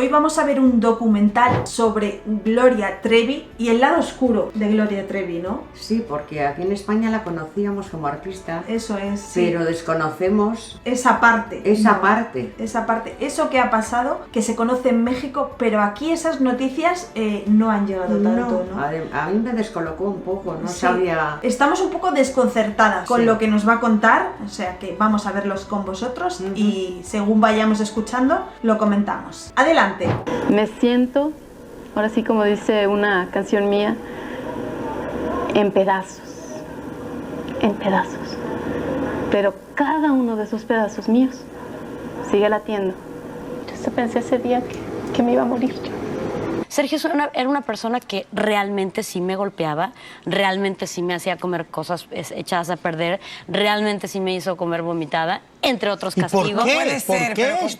Hoy vamos a ver un documental sobre Gloria Trevi y el lado oscuro de Gloria Trevi, ¿no? Sí, porque aquí en España la conocíamos como artista. Eso es, sí. Pero desconocemos esa parte. Esa parte. Eso que ha pasado, que se conoce en México, pero aquí esas noticias no han llegado tanto, ¿no? A mí me descolocó un poco, no Sí. sabía... Estamos un poco desconcertadas con lo que nos va a contar, o sea que vamos a verlos con vosotros y según vayamos escuchando, lo comentamos. Adelante. Me siento, ahora sí como dice una canción mía, en pedazos, pero cada uno de esos pedazos míos sigue latiendo. Yo pensé ese día que me iba a morir yo. Sergio era una persona que realmente sí me golpeaba, realmente sí me hacía comer cosas echadas a perder, realmente sí me hizo comer vomitada, entre otros castigos. ¿Por qué?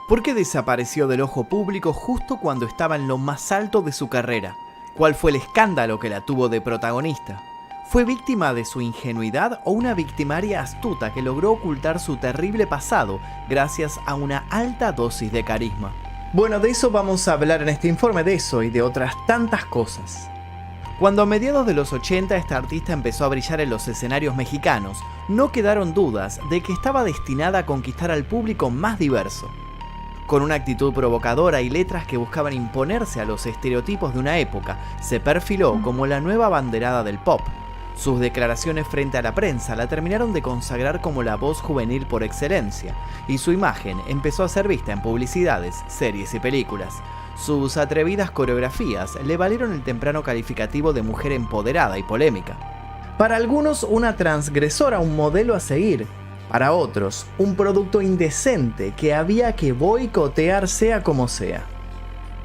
¿Por qué desapareció del ojo público justo cuando estaba en lo más alto de su carrera? ¿Cuál fue el escándalo que la tuvo de protagonista? ¿Fue víctima de su ingenuidad o una victimaria astuta que logró ocultar su terrible pasado gracias a una alta dosis de carisma? Bueno, de eso vamos a hablar en este informe, de eso y de otras tantas cosas. Cuando a mediados de los 80 esta artista empezó a brillar en los escenarios mexicanos, no quedaron dudas de que estaba destinada a conquistar al público más diverso. Con una actitud provocadora y letras que buscaban imponerse a los estereotipos de una época, se perfiló como la nueva abanderada del pop. Sus declaraciones frente a la prensa la terminaron de consagrar como la voz juvenil por excelencia, y su imagen empezó a ser vista en publicidades, series y películas. Sus atrevidas coreografías le valieron el temprano calificativo de mujer empoderada y polémica. Para algunos, una transgresora, un modelo a seguir. Para otros, un producto indecente que había que boicotear sea como sea.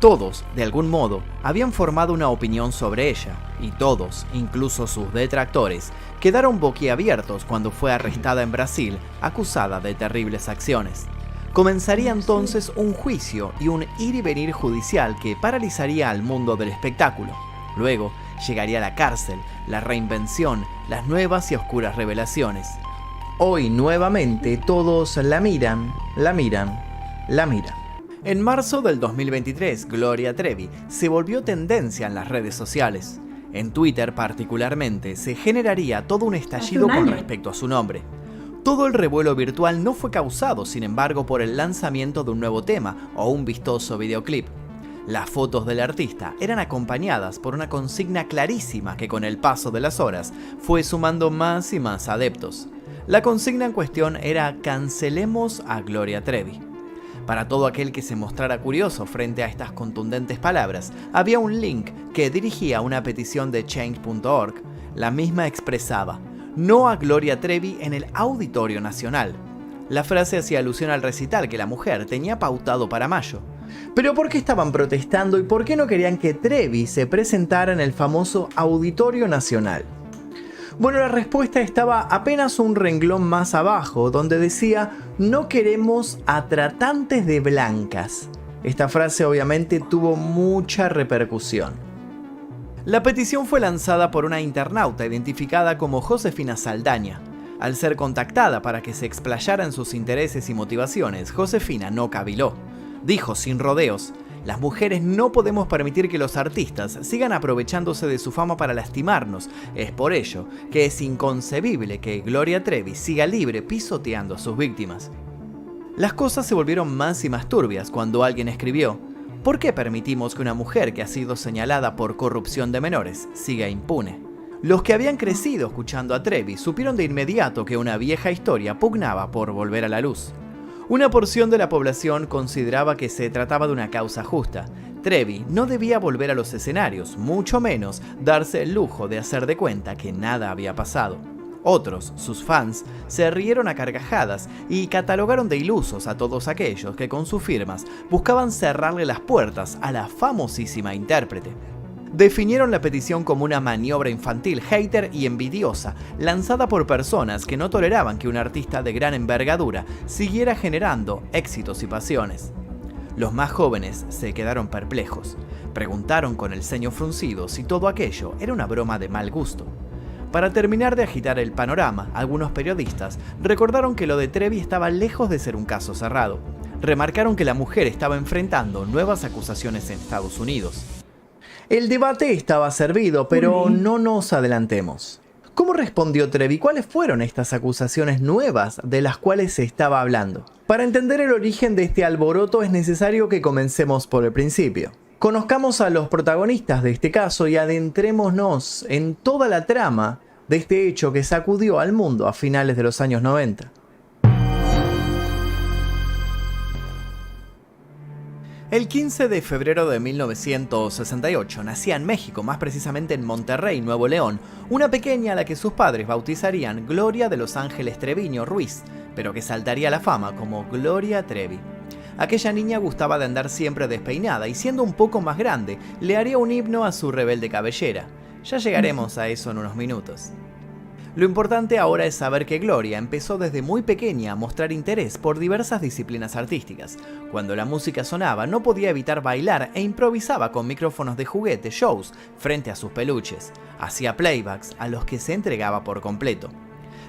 Todos, de algún modo, habían formado una opinión sobre ella, y todos, incluso sus detractores, quedaron boquiabiertos cuando fue arrestada en Brasil, acusada de terribles acciones. Comenzaría entonces un juicio y un ir y venir judicial que paralizaría al mundo del espectáculo. Luego llegaría la cárcel, la reinvención, las nuevas y oscuras revelaciones. Hoy, nuevamente, todos la miran. En marzo del 2023, Gloria Trevi se volvió tendencia en las redes sociales. En Twitter, particularmente, se generaría todo un estallido con respecto a su nombre. Todo el revuelo virtual no fue causado, sin embargo, por el lanzamiento de un nuevo tema o un vistoso videoclip. Las fotos del artista eran acompañadas por una consigna clarísima que con el paso de las horas fue sumando más y más adeptos. La consigna en cuestión era «Cancelemos a Gloria Trevi». Para todo aquel que se mostrara curioso frente a estas contundentes palabras, había un link que dirigía a una petición de change.org. La misma expresaba «No a Gloria Trevi en el Auditorio Nacional». La frase hacía alusión al recital que la mujer tenía pautado para mayo. ¿Pero por qué estaban protestando y por qué no querían que Trevi se presentara en el famoso Auditorio Nacional? Bueno, la respuesta estaba apenas un renglón más abajo, donde decía «No queremos a tratantes de blancas». Esta frase obviamente tuvo mucha repercusión. La petición fue lanzada por una internauta identificada como Josefina Saldaña. Al ser contactada para que se explayara en sus intereses y motivaciones, Josefina no caviló. Dijo sin rodeos: «Las mujeres no podemos permitir que los artistas sigan aprovechándose de su fama para lastimarnos. Es por ello que es inconcebible que Gloria Trevi siga libre pisoteando a sus víctimas». Las cosas se volvieron más y más turbias cuando alguien escribió: «¿Por qué permitimos que una mujer que ha sido señalada por corrupción de menores siga impune?». Los que habían crecido escuchando a Trevi supieron de inmediato que una vieja historia pugnaba por volver a la luz. Una porción de la población consideraba que se trataba de una causa justa. Trevi no debía volver a los escenarios, mucho menos darse el lujo de hacer de cuenta que nada había pasado. Otros, sus fans, se rieron a carcajadas y catalogaron de ilusos a todos aquellos que con sus firmas buscaban cerrarle las puertas a la famosísima intérprete. Definieron la petición como una maniobra infantil, hater y envidiosa, lanzada por personas que no toleraban que un artista de gran envergadura siguiera generando éxitos y pasiones. Los más jóvenes se quedaron perplejos. Preguntaron con el ceño fruncido si todo aquello era una broma de mal gusto. Para terminar de agitar el panorama, algunos periodistas recordaron que lo de Trevi estaba lejos de ser un caso cerrado. remarcaron que la mujer estaba enfrentando nuevas acusaciones en Estados Unidos. El debate estaba servido, pero no nos adelantemos. ¿Cómo respondió Trevi? ¿Cuáles fueron estas acusaciones nuevas de las cuales se estaba hablando? Para entender el origen de este alboroto es necesario que comencemos por el principio. Conozcamos a los protagonistas de este caso y adentrémonos en toda la trama de este hecho que sacudió al mundo a finales de los años 90. El 15 de febrero de 1968 nacía en México, más precisamente en Monterrey, Nuevo León, una pequeña a la que sus padres bautizarían Gloria de los Ángeles Treviño Ruiz, pero que saltaría a la fama como Gloria Trevi. Aquella niña gustaba de andar siempre despeinada y siendo un poco más grande, le haría un himno a su rebelde cabellera. Ya llegaremos a eso en unos minutos. Lo importante ahora es saber que Gloria empezó desde muy pequeña a mostrar interés por diversas disciplinas artísticas. Cuando la música sonaba no podía evitar bailar e improvisaba con micrófonos de juguete, shows, frente a sus peluches. Hacía playbacks a los que se entregaba por completo.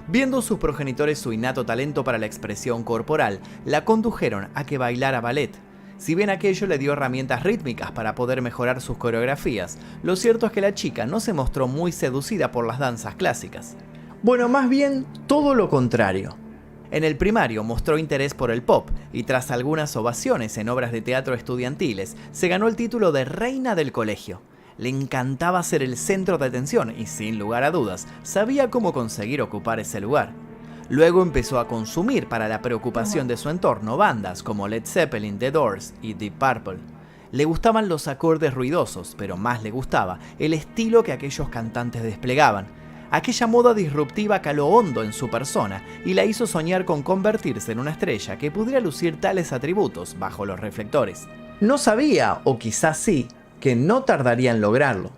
Viendo sus progenitores su innato talento para la expresión corporal, la condujeron a que bailara ballet. Si bien aquello le dio herramientas rítmicas para poder mejorar sus coreografías, lo cierto es que la chica no se mostró muy seducida por las danzas clásicas. Bueno, más bien todo lo contrario. En el primario mostró interés por el pop y tras algunas ovaciones en obras de teatro estudiantiles, se ganó el título de reina del colegio. Le encantaba ser el centro de atención y, sin lugar a dudas, sabía cómo conseguir ocupar ese lugar. Luego empezó a consumir para la preocupación de su entorno bandas como Led Zeppelin, The Doors y Deep Purple. Le gustaban los acordes ruidosos, pero más le gustaba el estilo que aquellos cantantes desplegaban. Aquella moda disruptiva caló hondo en su persona y la hizo soñar con convertirse en una estrella que pudiera lucir tales atributos bajo los reflectores. No sabía, o quizás sí, que no tardaría en lograrlo.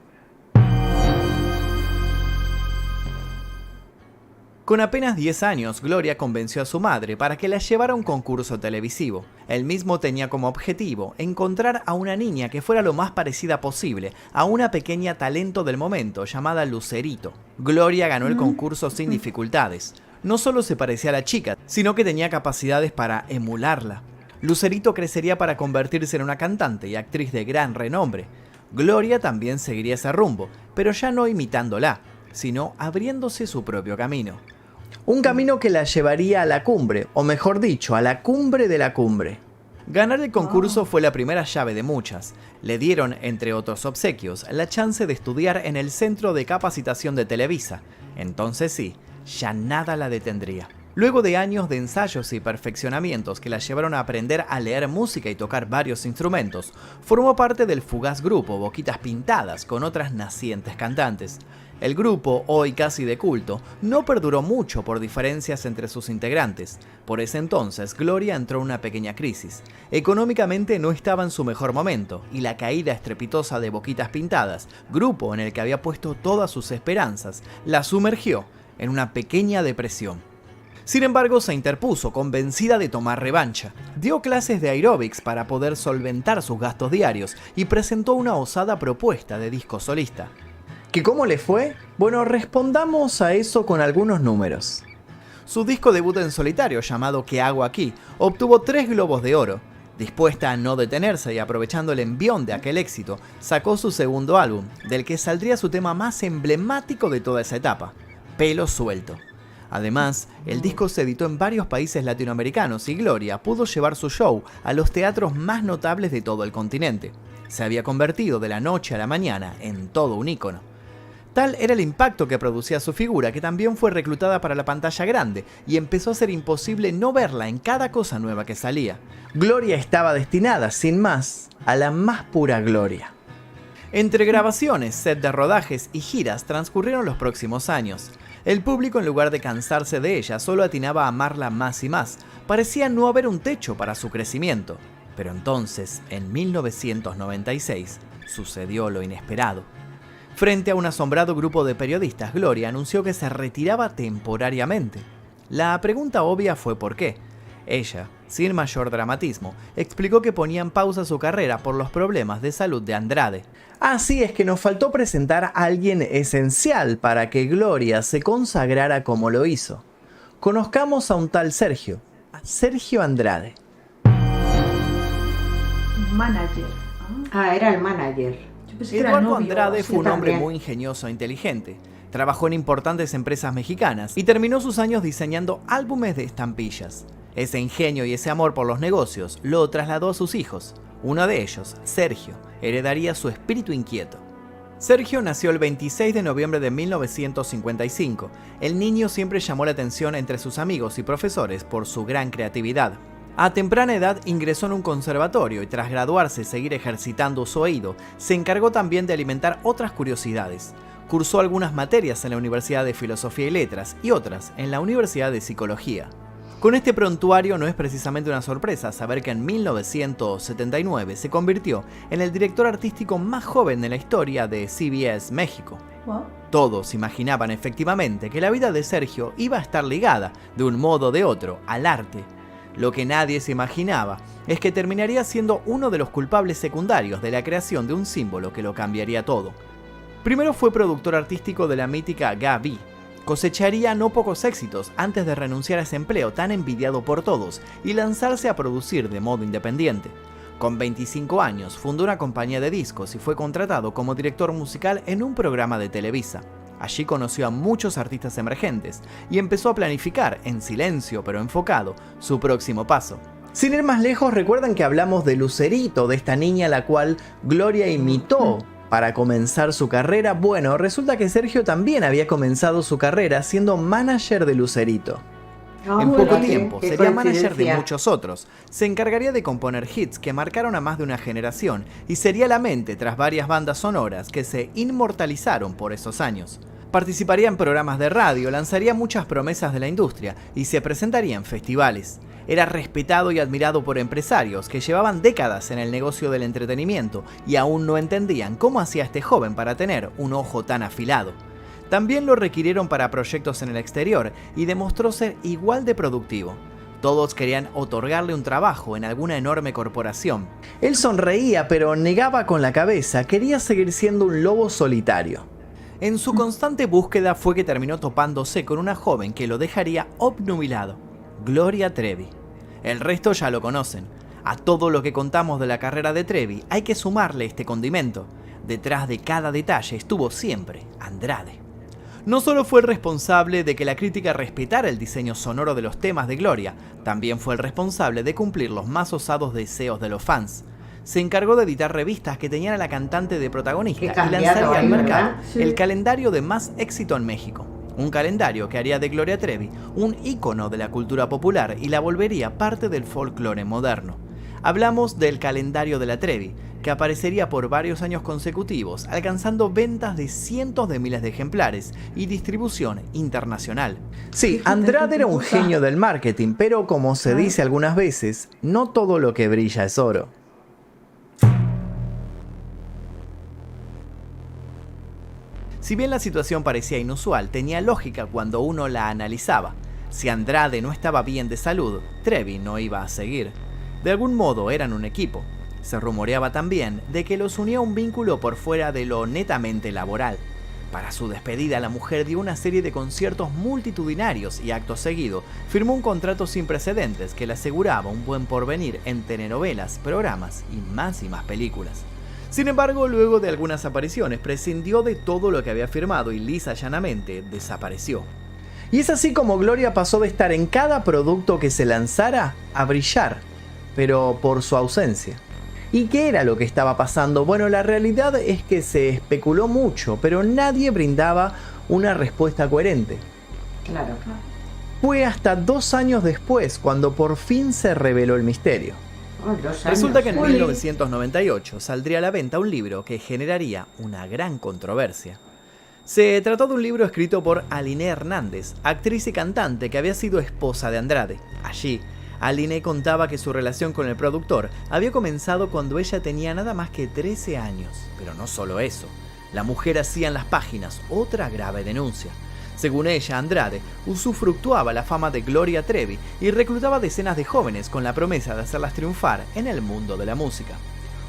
Con apenas 10 años, Gloria convenció a su madre para que la llevara a un concurso televisivo. Él mismo tenía como objetivo encontrar a una niña que fuera lo más parecida posible a una pequeña talento del momento llamada Lucerito. Gloria ganó el concurso sin dificultades. No solo se parecía a la chica, sino que tenía capacidades para emularla. Lucerito crecería para convertirse en una cantante y actriz de gran renombre. Gloria también seguiría ese rumbo, pero ya no imitándola, sino abriéndose su propio camino. Un camino que la llevaría a la cumbre, o mejor dicho, a la cumbre de la cumbre. Ganar el concurso fue la primera llave de muchas. Le dieron, entre otros obsequios, la chance de estudiar en el Centro de Capacitación de Televisa. Entonces sí, ya nada la detendría. Luego de años de ensayos y perfeccionamientos que la llevaron a aprender a leer música y tocar varios instrumentos, formó parte del fugaz grupo Boquitas Pintadas con otras nacientes cantantes. El grupo, hoy casi de culto, no perduró mucho por diferencias entre sus integrantes. Por ese entonces, Gloria entró en una pequeña crisis. Económicamente no estaba en su mejor momento, y la caída estrepitosa de Boquitas Pintadas, grupo en el que había puesto todas sus esperanzas, la sumergió en una pequeña depresión. Sin embargo, se interpuso, convencida de tomar revancha. Dio clases de aeróbics para poder solventar sus gastos diarios y presentó una osada propuesta de disco solista. ¿Que cómo le fue? Bueno, respondamos a eso con algunos números. Su disco debut en solitario, llamado ¿Qué hago aquí?, obtuvo 3 Globos de Oro. Dispuesta a no detenerse y aprovechando el envión de aquel éxito, sacó su segundo álbum, del que saldría su tema más emblemático de toda esa etapa, Pelo Suelto. Además, el disco se editó en varios países latinoamericanos y Gloria pudo llevar su show a los teatros más notables de todo el continente. Se había convertido de la noche a la mañana en todo un ícono. Tal era el impacto que producía su figura que también fue reclutada para la pantalla grande y empezó a ser imposible no verla en cada cosa nueva que salía. Gloria estaba destinada, sin más, a la más pura gloria. Entre grabaciones, set de rodajes y giras transcurrieron los próximos años. El público, en lugar de cansarse de ella, solo atinaba a amarla más y más. Parecía no haber un techo para su crecimiento. Pero entonces, en 1996, sucedió lo inesperado. Frente a un asombrado grupo de periodistas, Gloria anunció que se retiraba temporariamente. La pregunta obvia fue ¿por qué? Ella, sin mayor dramatismo, explicó que ponía en pausa su carrera por los problemas de salud de Andrade. Así es que nos faltó presentar a alguien esencial para que Gloria se consagrara como lo hizo. Conozcamos a un tal Sergio Andrade. Manager. Era el manager. Yo pensé que era Eduardo novio. Andrade fue un hombre también. muy ingenioso e inteligente. Trabajó en importantes empresas mexicanas y terminó sus años diseñando álbumes de estampillas. Ese ingenio y ese amor por los negocios lo trasladó a sus hijos. Uno de ellos, Sergio, heredaría su espíritu inquieto. Sergio nació el 26 de noviembre de 1955. El niño siempre llamó la atención entre sus amigos y profesores por su gran creatividad. A temprana edad ingresó en un conservatorio y tras graduarse y seguir ejercitando su oído, se encargó también de alimentar otras curiosidades. Cursó algunas materias en la Universidad de Filosofía y Letras y otras en la Universidad de Psicología. Con este prontuario no es precisamente una sorpresa saber que en 1979 se convirtió en el director artístico más joven de la historia de CBS México. Wow. Todos imaginaban efectivamente que la vida de Sergio iba a estar ligada, de un modo o de otro, al arte. Lo que nadie se imaginaba es que terminaría siendo uno de los culpables secundarios de la creación de un símbolo que lo cambiaría todo. Primero fue productor artístico de la mítica Gaby. Cosecharía no pocos éxitos antes de renunciar a ese empleo tan envidiado por todos y lanzarse a producir de modo independiente. Con 25 años fundó una compañía de discos y fue contratado como director musical en un programa de Televisa. Allí conoció a muchos artistas emergentes y empezó a planificar, en silencio pero enfocado, su próximo paso. Sin ir más lejos, recuerdan que hablamos de Lucerito, de esta niña a la cual Gloria imitó para comenzar su carrera. Bueno, resulta que Sergio también había comenzado su carrera siendo manager de Lucerito. En poco tiempo sería manager de muchos otros. Se encargaría de componer hits que marcaron a más de una generación y sería la mente tras varias bandas sonoras que se inmortalizaron por esos años. Participaría en programas de radio, lanzaría muchas promesas de la industria y se presentaría en festivales. Era respetado y admirado por empresarios que llevaban décadas en el negocio del entretenimiento y aún no entendían cómo hacía este joven para tener un ojo tan afilado. También lo requirieron para proyectos en el exterior y demostró ser igual de productivo. Todos querían otorgarle un trabajo en alguna enorme corporación. Él sonreía pero negaba con la cabeza, quería seguir siendo un lobo solitario. En su constante búsqueda fue que terminó topándose con una joven que lo dejaría obnubilado, Gloria Trevi. El resto ya lo conocen. A todo lo que contamos de la carrera de Trevi hay que sumarle este condimento. Detrás de cada detalle estuvo siempre Andrade. No solo fue el responsable de que la crítica respetara el diseño sonoro de los temas de Gloria, también fue el responsable de cumplir los más osados deseos de los fans. Se encargó de editar revistas que tenían a la cantante de protagonista y lanzaría al mercado el calendario de más éxito en México. Un calendario que haría de Gloria Trevi un ícono de la cultura popular y la volvería parte del folclore moderno. Hablamos del calendario de la Trevi, que aparecería por varios años consecutivos, alcanzando ventas de cientos de miles de ejemplares y distribución internacional. Sí, Andrade era un genio del marketing, pero como se dice algunas veces, no todo lo que brilla es oro. Si bien la situación parecía inusual, tenía lógica cuando uno la analizaba. Si Andrade no estaba bien de salud, Trevi no iba a seguir. De algún modo eran un equipo. Se rumoreaba también de que los unía un vínculo por fuera de lo netamente laboral. Para su despedida, la mujer dio una serie de conciertos multitudinarios y acto seguido firmó un contrato sin precedentes que le aseguraba un buen porvenir en telenovelas, programas y más películas. Sin embargo, luego de algunas apariciones, prescindió de todo lo que había firmado y lisa llanamente desapareció. Y es así como Gloria pasó de estar en cada producto que se lanzara a brillar, pero por su ausencia. ¿Y qué era lo que estaba pasando? Bueno, la realidad es que se especuló mucho, pero nadie brindaba una respuesta coherente. Claro. Fue hasta 2 años después cuando por fin se reveló el misterio. Resulta que en 1998 saldría a la venta un libro que generaría una gran controversia. Se trató de un libro escrito por Aline Hernández, actriz y cantante que había sido esposa de Andrade. Allí, Aline contaba que su relación con el productor había comenzado cuando ella tenía nada más que 13 años. Pero no solo eso, la mujer hacía en las páginas otra grave denuncia. Según ella, Andrade usufructuaba la fama de Gloria Trevi y reclutaba decenas de jóvenes con la promesa de hacerlas triunfar en el mundo de la música.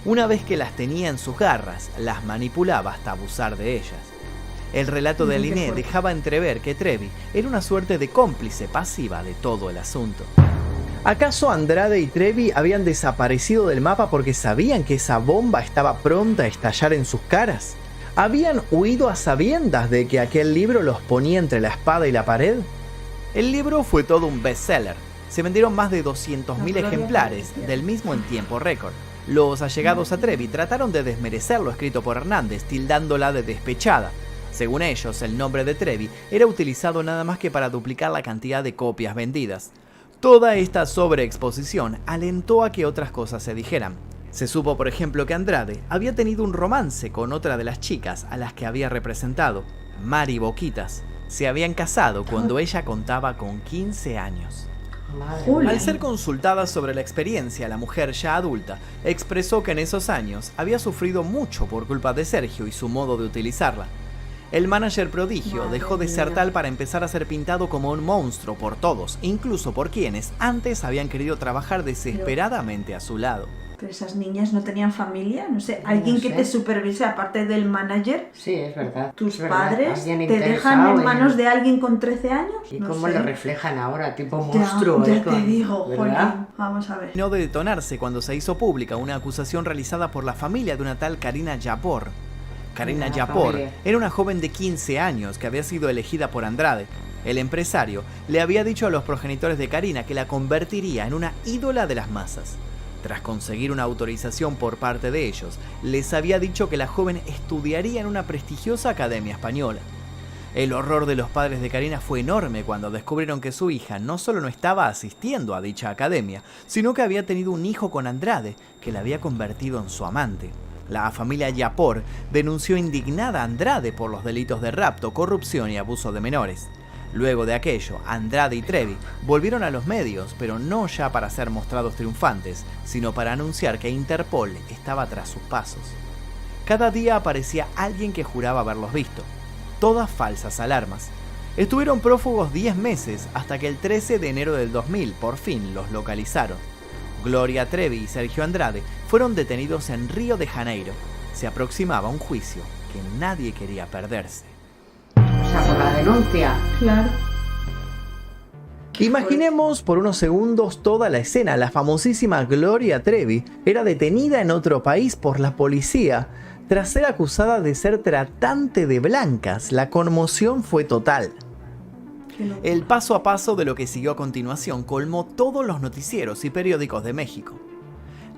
Una vez que las tenía en sus garras, las manipulaba hasta abusar de ellas. El relato de Aline dejaba entrever que Trevi era una suerte de cómplice pasiva de todo el asunto. ¿Acaso Andrade y Trevi habían desaparecido del mapa porque sabían que esa bomba estaba pronta a estallar en sus caras? ¿Habían huido a sabiendas de que aquel libro los ponía entre la espada y la pared? El libro fue todo un bestseller. Se vendieron más de 200.000 ejemplares del mismo en tiempo récord. Los allegados a Trevi trataron de desmerecer lo escrito por Hernández, tildándola de despechada. Según ellos, el nombre de Trevi era utilizado nada más que para duplicar la cantidad de copias vendidas. Toda esta sobreexposición alentó a que otras cosas se dijeran. Se supo, por ejemplo, que Andrade había tenido un romance con otra de las chicas a las que había representado, Mari Boquitas. Se habían casado cuando ella contaba con 15 años. Al ser consultada sobre la experiencia, la mujer ya adulta expresó que en esos años había sufrido mucho por culpa de Sergio y su modo de utilizarla. El manager prodigio dejó de ser tal para empezar a ser pintado como un monstruo por todos, incluso por quienes antes habían querido trabajar desesperadamente a su lado. Pero esas niñas no tenían familia, no sé, alguien que te supervise aparte del manager. Sí, es verdad. Tus es verdad. padres te dejan en manos de alguien con 13 años. ¿Y no cómo sé. lo reflejan ahora? Tipo monstruo. Ya te digo, ¿verdad? Jolín. Vamos a ver. No de detonarse cuando se hizo pública una acusación realizada por la familia de una tal Karina Yapor. Karina Yapor era una joven de 15 años que había sido elegida por Andrade. El empresario le había dicho a los progenitores de Karina que la convertiría en una ídola de las masas. Tras conseguir una autorización por parte de ellos, les había dicho que la joven estudiaría en una prestigiosa academia española. El horror de los padres de Karina fue enorme cuando descubrieron que su hija no solo no estaba asistiendo a dicha academia, sino que había tenido un hijo con Andrade, que la había convertido en su amante. La familia Yapor denunció indignada a Andrade por los delitos de rapto, corrupción y abuso de menores. Luego de aquello, Andrade y Trevi volvieron a los medios, pero no ya para ser mostrados triunfantes, sino para anunciar que Interpol estaba tras sus pasos. Cada día aparecía alguien que juraba haberlos visto. Todas falsas alarmas. Estuvieron prófugos 10 meses hasta que el 13 de enero del 2000 por fin los localizaron. Gloria Trevi y Sergio Andrade fueron detenidos en Río de Janeiro. Se aproximaba un juicio que nadie quería perderse. O sea, por la denuncia. Claro. Imaginemos por unos segundos toda la escena. La famosísima Gloria Trevi era detenida en otro país por la policía tras ser acusada de ser tratante de blancas. La conmoción fue total. El paso a paso de lo que siguió a continuación colmó todos los noticieros y periódicos de México.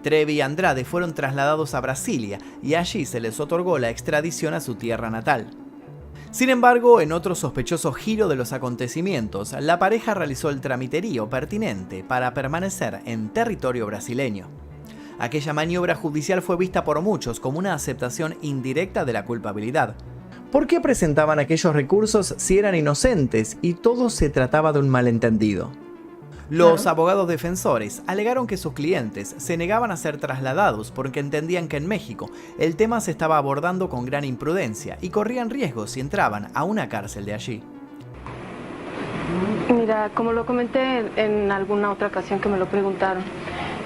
Trevi y Andrade fueron trasladados a Brasilia y allí se les otorgó la extradición a su tierra natal. Sin embargo, en otro sospechoso giro de los acontecimientos, la pareja realizó el tramiterío pertinente para permanecer en territorio brasileño. Aquella maniobra judicial fue vista por muchos como una aceptación indirecta de la culpabilidad. ¿Por qué presentaban aquellos recursos si eran inocentes y todo se trataba de un malentendido? Los abogados defensores alegaron que sus clientes se negaban a ser trasladados porque entendían que en México el tema se estaba abordando con gran imprudencia y corrían riesgos si entraban a una cárcel de allí. Mira, como lo comenté en alguna otra ocasión que me lo preguntaron,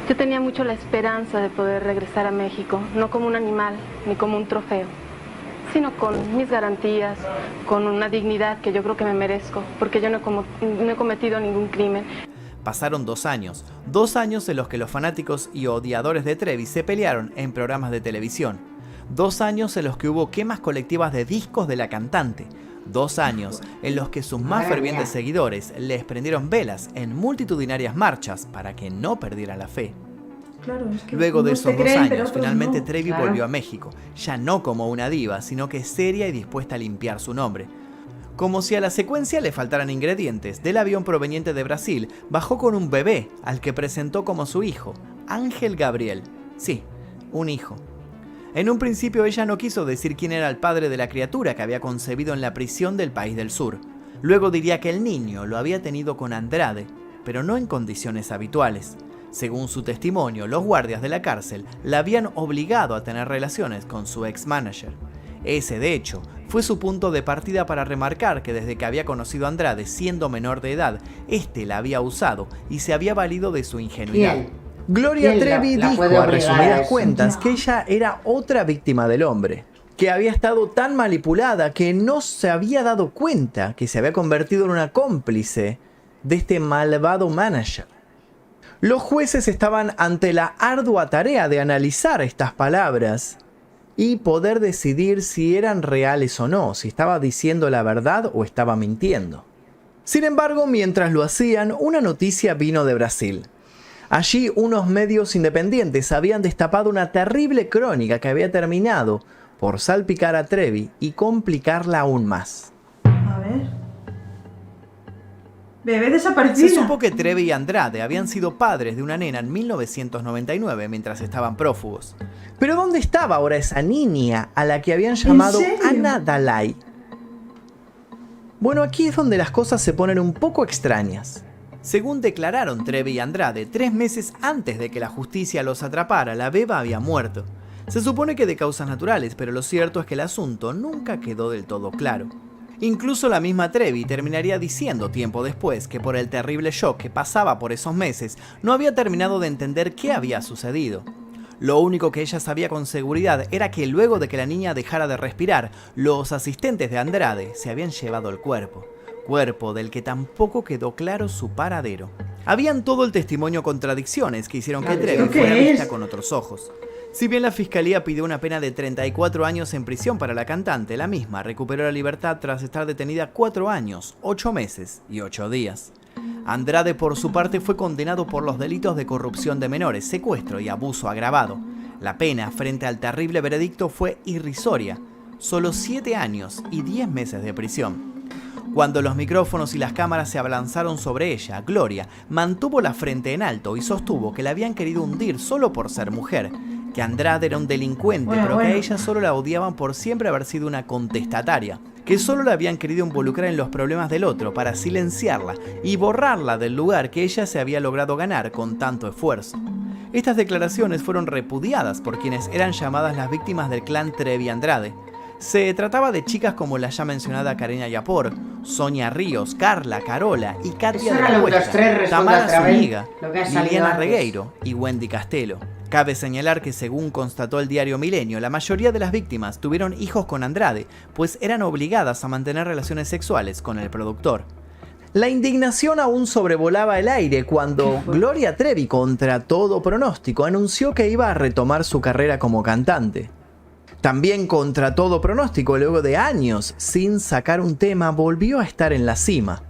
yo tenía mucho la esperanza de poder regresar a México, no como un animal ni como un trofeo, sino con mis garantías, con una dignidad que yo creo que me merezco, porque yo no he cometido ningún crimen. Pasaron 2 años en los que los fanáticos y odiadores de Trevi se pelearon en programas de televisión. 2 años en los que hubo quemas colectivas de discos de la cantante. 2 años en los que sus más fervientes seguidores les prendieron velas en multitudinarias marchas para que no perdieran la fe. Claro, es que Luego de esos 2 años, finalmente no. Trevi volvió a México, ya no como una diva, sino que seria y dispuesta a limpiar su nombre. Como si a la secuencia le faltaran ingredientes, del avión proveniente de Brasil bajó con un bebé al que presentó como su hijo, Ángel Gabriel. Sí, un hijo. En un principio ella no quiso decir quién era el padre de la criatura que había concebido en la prisión del país del sur. Luego diría que el niño lo había tenido con Andrade, pero no en condiciones habituales. Según su testimonio, los guardias de la cárcel la habían obligado a tener relaciones con su ex-manager. Ese, de hecho, fue su punto de partida para remarcar que desde que había conocido a Andrade siendo menor de edad, este la había usado y se había valido de su ingenuidad. ¿Quién? Gloria Trevi dijo a resumidas cuentas Ya. que ella era otra víctima del hombre, que había estado tan manipulada que no se había dado cuenta que se había convertido en una cómplice de este malvado manager. Los jueces estaban ante la ardua tarea de analizar estas palabras y poder decidir si eran reales o no, si estaba diciendo la verdad o estaba mintiendo. Sin embargo, mientras lo hacían, una noticia vino de Brasil. Allí unos medios independientes habían destapado una terrible crónica que había terminado por salpicar a Trevi y complicarla aún más. A ver. Bebé desaparecida. Se supo que Trevi y Andrade habían sido padres de una nena en 1999 mientras estaban prófugos. Pero ¿dónde estaba ahora esa niña a la que habían llamado Ana Dalai? Bueno, aquí es donde las cosas se ponen un poco extrañas. Según declararon Trevi y Andrade, 3 meses antes de que la justicia los atrapara, la beba había muerto. Se supone que de causas naturales, pero lo cierto es que el asunto nunca quedó del todo claro. Incluso la misma Trevi terminaría diciendo tiempo después que por el terrible shock que pasaba por esos meses, no había terminado de entender qué había sucedido. Lo único que ella sabía con seguridad era que luego de que la niña dejara de respirar, los asistentes de Andrade se habían llevado el cuerpo del que tampoco quedó claro su paradero. Habían todo el testimonio contradicciones que hicieron que Trevi fuera vista con otros ojos. Si bien la fiscalía pidió una pena de 34 años en prisión para la cantante, la misma recuperó la libertad tras estar detenida 4 años, 8 meses y 8 días. Andrade, por su parte, fue condenado por los delitos de corrupción de menores, secuestro y abuso agravado. La pena, frente al terrible veredicto, fue irrisoria, solo 7 años y 10 meses de prisión. Cuando los micrófonos y las cámaras se abalanzaron sobre ella, Gloria mantuvo la frente en alto y sostuvo que la habían querido hundir solo por ser mujer, que Andrade era un delincuente, pero que a ella solo la odiaban por siempre haber sido una contestataria, que solo la habían querido involucrar en los problemas del otro para silenciarla y borrarla del lugar que ella se había logrado ganar con tanto esfuerzo. Estas declaraciones fueron repudiadas por quienes eran llamadas las víctimas del clan Trevi Andrade. Se trataba de chicas como la ya mencionada Karina Yapor, Sonia Ríos, Carla, Carola y Katia de la Cuesta, Tamara Zúñiga, Liliana Regueiro y Wendy Castelo. Cabe señalar que, según constató el diario Milenio, la mayoría de las víctimas tuvieron hijos con Andrade, pues eran obligadas a mantener relaciones sexuales con el productor. La indignación aún sobrevolaba el aire cuando Gloria Trevi, contra todo pronóstico, anunció que iba a retomar su carrera como cantante. También, contra todo pronóstico, luego de años sin sacar un tema, volvió a estar en la cima.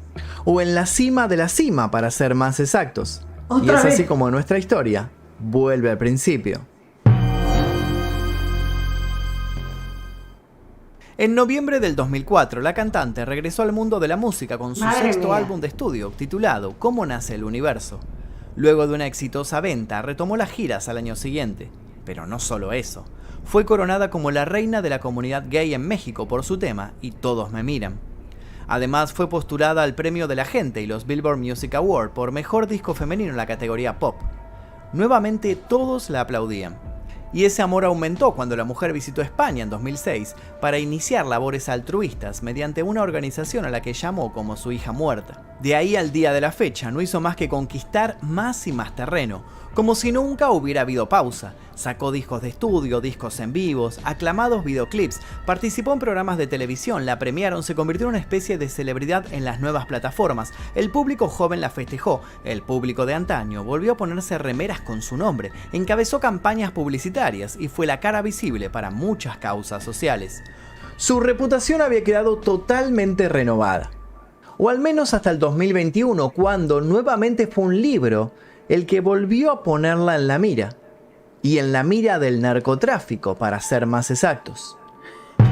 O en la cima de la cima, para ser más exactos. Y es así como nuestra historia vuelve al principio. En noviembre del 2004, la cantante regresó al mundo de la música con su sexto álbum de estudio, titulado ¿Cómo nace el universo? Luego de una exitosa venta, retomó las giras al año siguiente. Pero no solo eso. Fue coronada como la reina de la comunidad gay en México por su tema Y Todos Me Miran. Además, fue postulada al premio de la gente y los Billboard Music Awards por mejor disco femenino en la categoría pop. Nuevamente todos la aplaudían. Y ese amor aumentó cuando la mujer visitó España en 2006 para iniciar labores altruistas mediante una organización a la que llamó como su hija muerta. De ahí al día de la fecha no hizo más que conquistar más y más terreno, como si nunca hubiera habido pausa. Sacó discos de estudio, discos en vivos, aclamados videoclips, participó en programas de televisión, la premiaron, se convirtió en una especie de celebridad en las nuevas plataformas. El público joven la festejó, el público de antaño volvió a ponerse remeras con su nombre, encabezó campañas publicitarias y fue la cara visible para muchas causas sociales. Su reputación había quedado totalmente renovada. O al menos hasta el 2021, cuando nuevamente fue un libro el que volvió a ponerla en la mira. Y en la mira del narcotráfico, para ser más exactos.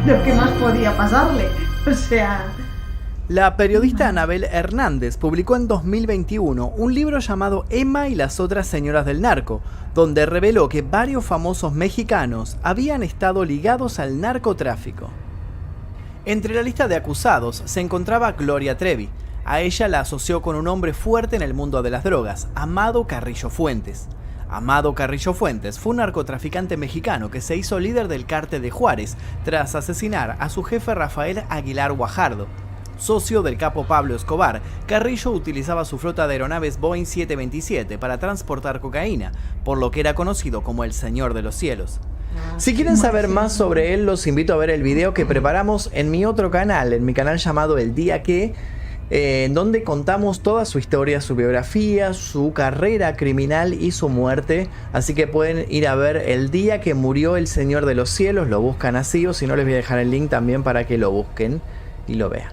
Lo que más podía pasarle. O sea... La periodista Anabel Hernández publicó en 2021 un libro llamado Emma y las otras señoras del narco, donde reveló que varios famosos mexicanos habían estado ligados al narcotráfico. Entre la lista de acusados se encontraba Gloria Trevi. A ella la asoció con un hombre fuerte en el mundo de las drogas, Amado Carrillo Fuentes. Amado Carrillo Fuentes fue un narcotraficante mexicano que se hizo líder del cártel de Juárez tras asesinar a su jefe Rafael Aguilar Guajardo. Socio del capo Pablo Escobar, Carrillo utilizaba su flota de aeronaves Boeing 727 para transportar cocaína, por lo que era conocido como el Señor de los Cielos. Si quieren saber más sobre él, los invito a ver el video que preparamos en mi otro canal, en mi canal llamado El Día Que en donde contamos toda su historia, su biografía, su carrera criminal y su muerte. Así que pueden ir a ver El día que murió el Señor de los Cielos, lo buscan así, o si no les voy a dejar el link también para que lo busquen y lo vean.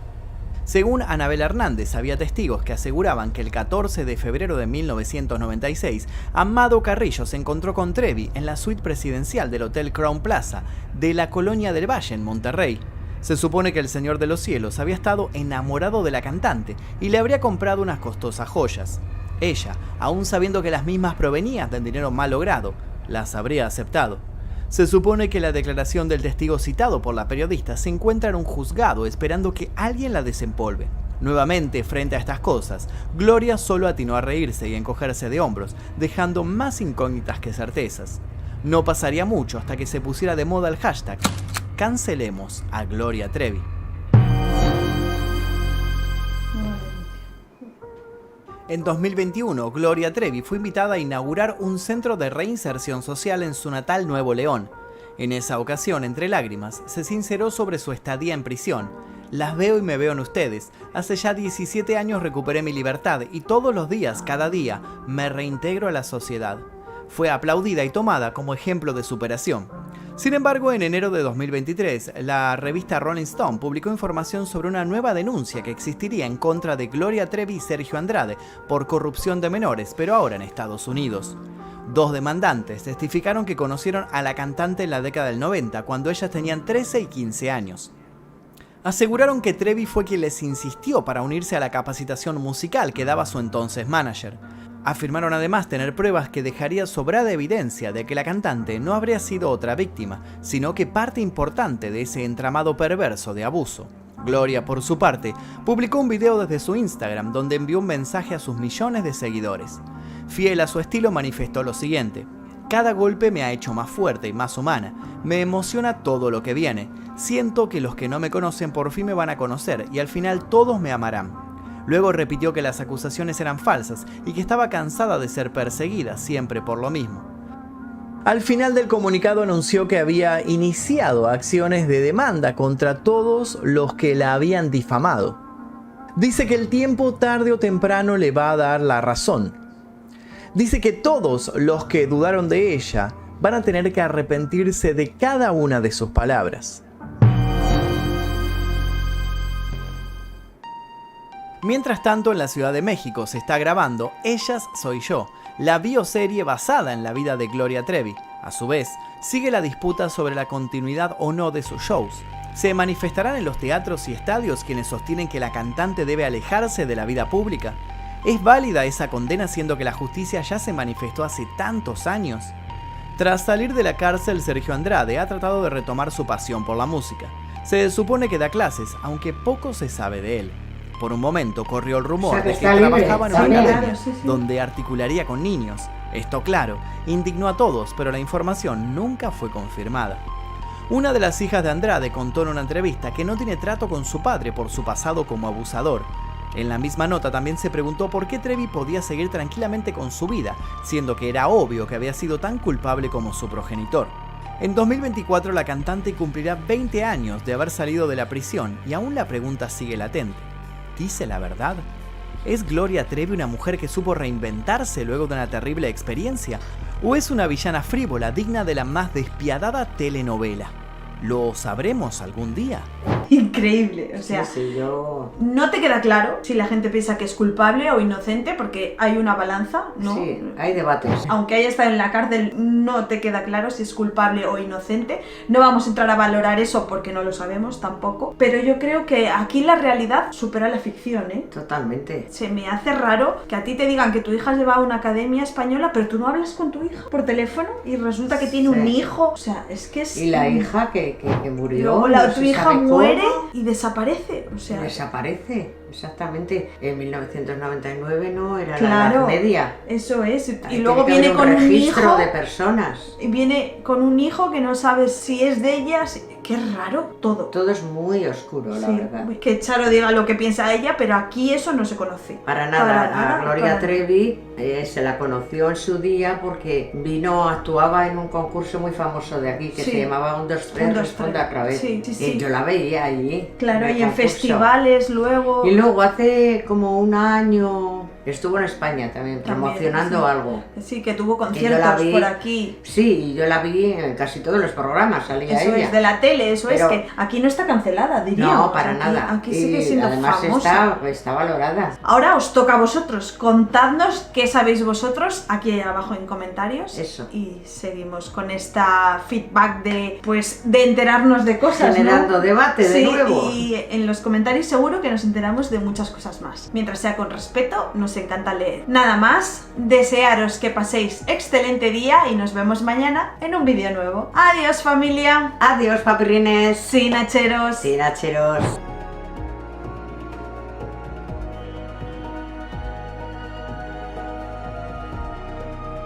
Según Anabel Hernández, había testigos que aseguraban que el 14 de febrero de 1996, Amado Carrillo se encontró con Trevi en la suite presidencial del Hotel Crown Plaza de la Colonia del Valle en Monterrey. Se supone que el Señor de los Cielos había estado enamorado de la cantante y le habría comprado unas costosas joyas. Ella, aún sabiendo que las mismas provenían del dinero mal logrado, las habría aceptado. Se supone que la declaración del testigo citado por la periodista se encuentra en un juzgado esperando que alguien la desempolve. Nuevamente, frente a estas cosas, Gloria solo atinó a reírse y a encogerse de hombros, dejando más incógnitas que certezas. No pasaría mucho hasta que se pusiera de moda el hashtag Cancelemos a Gloria Trevi. En 2021, Gloria Trevi fue invitada a inaugurar un centro de reinserción social en su natal Nuevo León. En esa ocasión, entre lágrimas, se sinceró sobre su estadía en prisión. Las veo y me veo en ustedes. Hace ya 17 años recuperé mi libertad y todos los días, cada día, me reintegro a la sociedad. Fue aplaudida y tomada como ejemplo de superación. Sin embargo, en enero de 2023, la revista Rolling Stone publicó información sobre una nueva denuncia que existiría en contra de Gloria Trevi y Sergio Andrade por corrupción de menores, pero ahora en Estados Unidos. Dos demandantes testificaron que conocieron a la cantante en la década del 90, cuando ellas tenían 13 y 15 años. Aseguraron que Trevi fue quien les insistió para unirse a la capacitación musical que daba su entonces manager. Afirmaron además tener pruebas que dejaría sobrada evidencia de que la cantante no habría sido otra víctima, sino que parte importante de ese entramado perverso de abuso. Gloria, por su parte, publicó un video desde su Instagram donde envió un mensaje a sus millones de seguidores. Fiel a su estilo, manifestó lo siguiente: cada golpe me ha hecho más fuerte y más humana. Me emociona todo lo que viene. Siento que los que no me conocen por fin me van a conocer y al final todos me amarán. Luego repitió que las acusaciones eran falsas y que estaba cansada de ser perseguida siempre por lo mismo. Al final del comunicado anunció que había iniciado acciones de demanda contra todos los que la habían difamado. Dice que el tiempo tarde o temprano le va a dar la razón. Dice que todos los que dudaron de ella van a tener que arrepentirse de cada una de sus palabras. Mientras tanto, en la Ciudad de México se está grabando Ellas Soy Yo, la bioserie basada en la vida de Gloria Trevi. A su vez, sigue la disputa sobre la continuidad o no de sus shows. ¿Se manifestarán en los teatros y estadios quienes sostienen que la cantante debe alejarse de la vida pública? ¿Es válida esa condena siendo que la justicia ya se manifestó hace tantos años? Tras salir de la cárcel, Sergio Andrade ha tratado de retomar su pasión por la música. Se supone que da clases, aunque poco se sabe de él. Por un momento corrió el rumor de que trabajaba en una academia donde articularía con niños. Esto, claro, indignó a todos, pero la información nunca fue confirmada. Una de las hijas de Andrade contó en una entrevista que no tiene trato con su padre por su pasado como abusador. En la misma nota también se preguntó por qué Trevi podía seguir tranquilamente con su vida, siendo que era obvio que había sido tan culpable como su progenitor. En 2024 la cantante cumplirá 20 años de haber salido de la prisión y aún la pregunta sigue latente. ¿Dice la verdad? ¿Es Gloria Trevi una mujer que supo reinventarse luego de una terrible experiencia? ¿O es una villana frívola digna de la más despiadada telenovela? ¿Lo sabremos algún día? Increíble, o sea, Sí, no te queda claro si la gente piensa que es culpable o inocente porque hay una balanza, ¿no? Sí, hay debates. Aunque haya estado en la cárcel, no te queda claro si es culpable o inocente. No vamos a entrar a valorar eso porque no lo sabemos tampoco. Pero yo creo que aquí la realidad supera la ficción, ¿eh? Totalmente. Se me hace raro que a ti te digan que tu hija lleva a una academia española, pero tú no hablas con tu hija por teléfono y resulta que tiene un hijo. O sea, es que es... Y la hija que murió. Luego no tu se hija sabe muere cómo. y desaparece. O sea, Desaparece, exactamente. En 1999 no era claro, la Edad Media. Eso es. Y Ahí luego tiene que viene haber con un registro hijo. de personas. Y viene con un hijo que no sabes si es de ella. Qué raro todo. Todo es muy oscuro, la verdad. Que Charo diga lo que piensa ella, pero aquí eso no se conoce. Para nada, a Gloria Trevi se la conoció en su día porque actuaba en un concurso muy famoso de aquí que se llamaba 1, 2, 3, responde a través. Sí. Yo la veía allí. Claro, en el y en concurso. festivales luego. Y luego hace como un año estuvo en España también promocionando sí. algo. Sí, que tuvo Y yo conciertos la vi- por aquí. Sí, y yo la vi en casi todos los programas, salía Eso ella. es de la tele, eso Pero- es que aquí no está cancelada, diríamos. No, para Aquí- nada. Aquí sigue Y siendo además famosa. está valorada. Ahora os toca a vosotros. Contadnos qué sabéis vosotros aquí abajo en comentarios. Eso. Y seguimos con esta feedback de, pues, de enterarnos de cosas, Generando ¿no? debate de Sí, nuevo. y en los comentarios seguro que nos enteramos de muchas cosas más. Mientras sea con respeto, nos encanta leer. Nada más, desearos que paséis excelente día y nos vemos mañana en un vídeo nuevo. Adiós, familia. Adiós, papirrines. Sin hacheros. Sin hacheros.